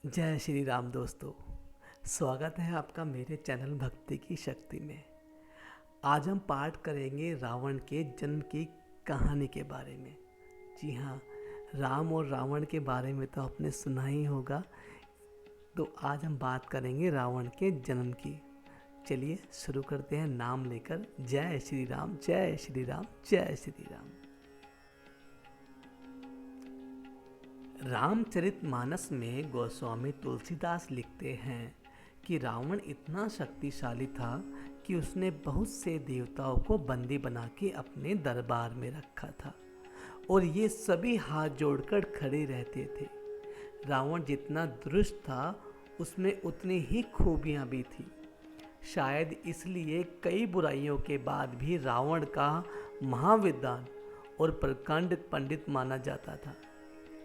जय श्री राम दोस्तों। स्वागत है आपका मेरे चैनल भक्ति की शक्ति में। आज हम पाठ करेंगे रावण के जन्म की कहानी के बारे में। जी हाँ, राम और रावण के बारे में तो आपने सुना ही होगा। तो आज हम बात करेंगे रावण के जन्म की। चलिए शुरू करते हैं नाम लेकर। जय श्री राम, जय श्री राम, जय श्री राम। रामचरितमानस में गोस्वामी तुलसीदास लिखते हैं कि रावण इतना शक्तिशाली था कि उसने बहुत से देवताओं को बंदी बना के अपने दरबार में रखा था और ये सभी हाथ जोड़कर खड़े रहते थे। रावण जितना दुष्ट था उसमें उतनी ही खूबियां भी थी। शायद इसलिए कई बुराइयों के बाद भी रावण का महाविद्वान और प्रकांड पंडित माना जाता था।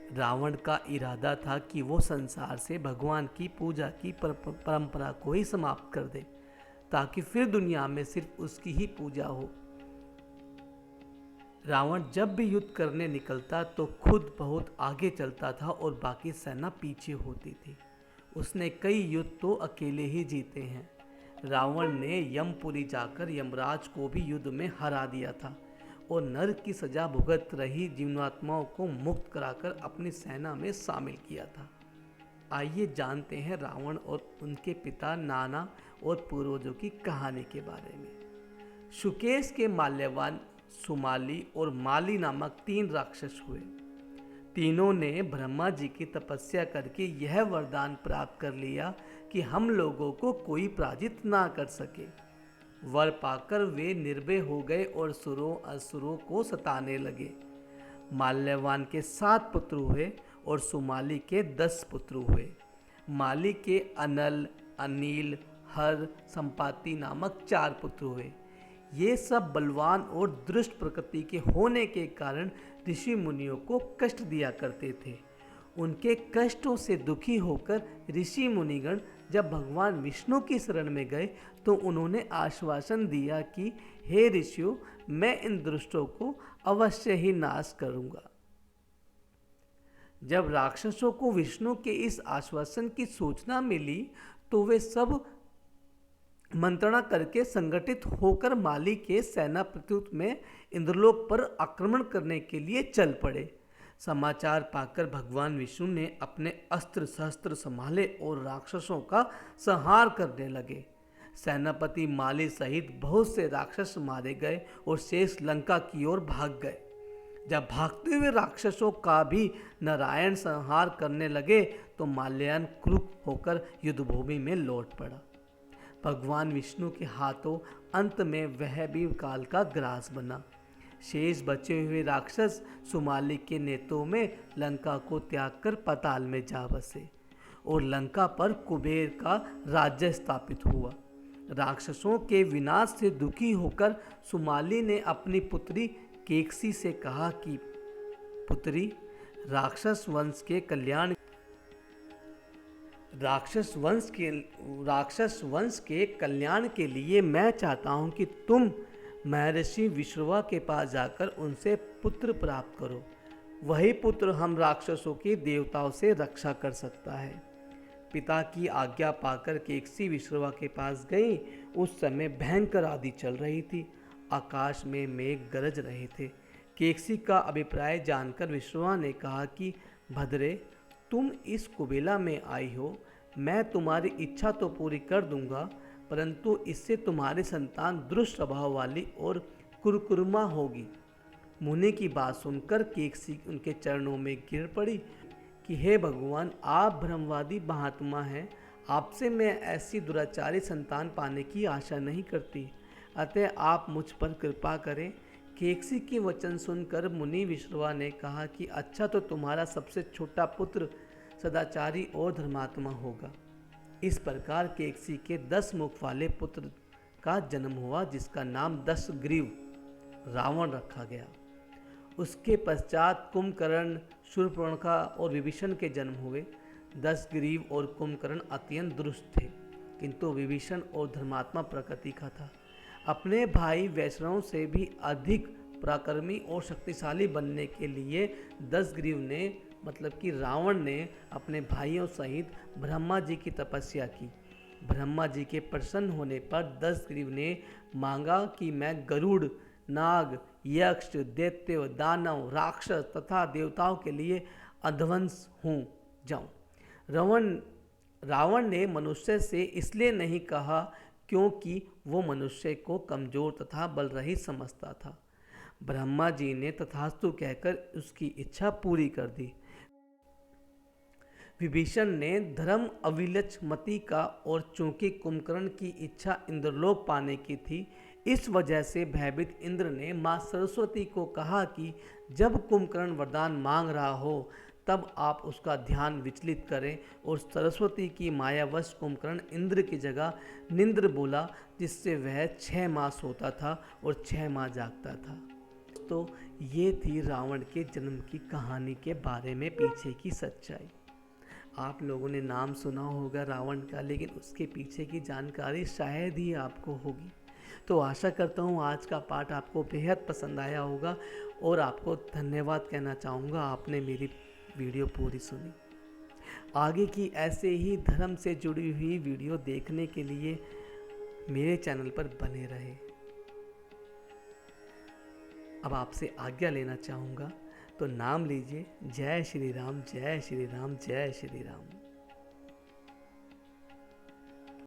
रावण का इरादा था कि वो संसार से भगवान की पूजा की परंपरा को ही समाप्त कर दे, ताकि फिर दुनिया में सिर्फ उसकी ही पूजा हो। रावण जब भी युद्ध करने निकलता तो खुद बहुत आगे चलता था और बाकी सेना पीछे होती थी। उसने कई युद्ध तो अकेले ही जीते हैं। रावण ने यमपुरी जाकर यमराज को भी युद्ध में हरा दिया था और नरक की सजा भुगत रही जीवात्माओं को मुक्त कराकर अपनी सेना में शामिल किया था। आइए जानते हैं रावण और उनके पिता, नाना और पूर्वजों की कहानी के बारे में। शुकेश के माल्यवान, सुमाली और माली नामक 3 राक्षस हुए। तीनों ने ब्रह्मा जी की तपस्या करके यह वरदान प्राप्त कर लिया कि हम लोगों को कोई पराजित ना कर सके। वर पाकर वे निर्भय हो गए और सुरों असुरों को सताने लगे। माल्यवान के 7 पुत्र हुए और सुमाली के 10 पुत्र हुए। माली के अनल, अनिल, हर, संपाति नामक 4 पुत्र हुए। ये सब बलवान और दुष्ट प्रकृति के होने के कारण ऋषि मुनियों को कष्ट दिया करते थे। उनके कष्टों से दुखी होकर ऋषि मुनिगण जब भगवान विष्णु की शरण में गए तो उन्होंने आश्वासन दिया कि हे ऋषियों, मैं इन दुष्टों को अवश्य ही नाश करूंगा। जब राक्षसों को विष्णु के इस आश्वासन की सूचना मिली तो वे सब मंत्रणा करके संगठित होकर माली के सेनापति में इंद्रलोक पर आक्रमण करने के लिए चल पड़े। समाचार पाकर भगवान विष्णु ने अपने अस्त्र शस्त्र संभाले और राक्षसों का संहार करने लगे। सेनापति माली सहित बहुत से राक्षस मारे गए और शेष लंका की ओर भाग गए। जब भागते हुए राक्षसों का भी नारायण संहार करने लगे तो माल्यान क्रुद्ध होकर युद्धभूमि में लौट पड़ा। भगवान विष्णु के हाथों अंत में वह भी काल का ग्रास बना। शेष बचे हुए राक्षस सुमाली के नेतों में लंका को त्याग कर पाताल में जा बसे और लंका पर कुबेर का राज्य स्थापित हुआ। राक्षसों के विनाश से दुखी होकर सुमाली ने अपनी पुत्री केकसी से कहा कि पुत्री, राक्षस वंश के कल्याण के लिए मैं चाहता हूं कि तुम महर्षि विश्रवा के पास जाकर उनसे पुत्र प्राप्त करो। वही पुत्र हम राक्षसों के देवताओं से रक्षा कर सकता है। पिता की आज्ञा पाकर केकसी विश्रवा के पास गई। उस समय भयंकर आंधी चल रही थी। आकाश में मेघ गरज रहे थे। केकसी का अभिप्राय जानकर विश्रवा ने कहा कि भद्रे, तुम इस कुबेला में आई हो, मैं तुम्हारी इच्छा तो पूरी कर दूंगा, परंतु इससे तुम्हारी संतान दुष्ट स्वभाव वाली और कुरुकुरमा होगी। मुनि की बात सुनकर केकसी उनके चरणों में गिर पड़ी कि हे भगवान, आप ब्रह्मवादी महात्मा हैं, आपसे मैं ऐसी दुराचारी संतान पाने की आशा नहीं करती, अतः आप मुझ पर कृपा करें। केकसी के वचन सुनकर मुनि विश्रवा ने कहा कि अच्छा, तो तुम्हारा सबसे छोटा पुत्र सदाचारी और धर्मात्मा होगा। इस प्रकार केकसी के 10 मुख वाले पुत्र का जन्म हुआ, जिसका नाम दशग्रीव रावण रखा गया। उसके पश्चात कुंभकर्ण, शूर्पणखा और विभीषण के जन्म हुए। दशग्रीव और कुंभकर्ण अत्यंत दुष्ट थे, किंतु विभीषण और धर्मात्मा प्रकृति का था। अपने भाई वैष्णव से भी अधिक पराक्रमी और शक्तिशाली बनने के लिए दशग्रीव ने मतलब कि रावण ने अपने भाइयों सहित ब्रह्मा जी की तपस्या की। ब्रह्मा जी के प्रसन्न होने पर दशग्रीव ने मांगा कि मैं गरुड़, नाग, यक्ष, दैत्य, दानव, राक्षस तथा देवताओं के लिए अध्वंस हूँ जाऊँ। रावण रावण ने मनुष्य से इसलिए नहीं कहा क्योंकि वो मनुष्य को कमजोर तथा बलरहित समझता था। ब्रह्मा जी ने तथास्तु कहकर उसकी इच्छा पूरी कर दी। विभीषण ने धर्म अविलच मति का और चूंकि कुंभकर्ण की इच्छा इंद्रलोक पाने की थी, इस वजह से भयभीत इंद्र ने माँ सरस्वती को कहा कि जब कुंभकर्ण वरदान मांग रहा हो तब आप उसका ध्यान विचलित करें, और सरस्वती की मायावश कुंभकर्ण इंद्र की जगह निंद्र बोला, जिससे वह 6 माह सोता था और 6 माह जागता था। तो ये थी रावण के जन्म की कहानी के बारे में पीछे की सच्चाई। आप लोगों ने नाम सुना होगा रावण का, लेकिन उसके पीछे की जानकारी शायद ही आपको होगी। तो आशा करता हूँ आज का पाठ आपको बेहद पसंद आया होगा, और आपको धन्यवाद कहना चाहूँगा आपने मेरी वीडियो पूरी सुनी। आगे की ऐसे ही धर्म से जुड़ी हुई वीडियो देखने के लिए मेरे चैनल पर बने रहे। अब आपसे आज्ञा लेना चाहूँगा, तो नाम लीजिए। जय श्री राम, जय श्री राम, जय श्री राम।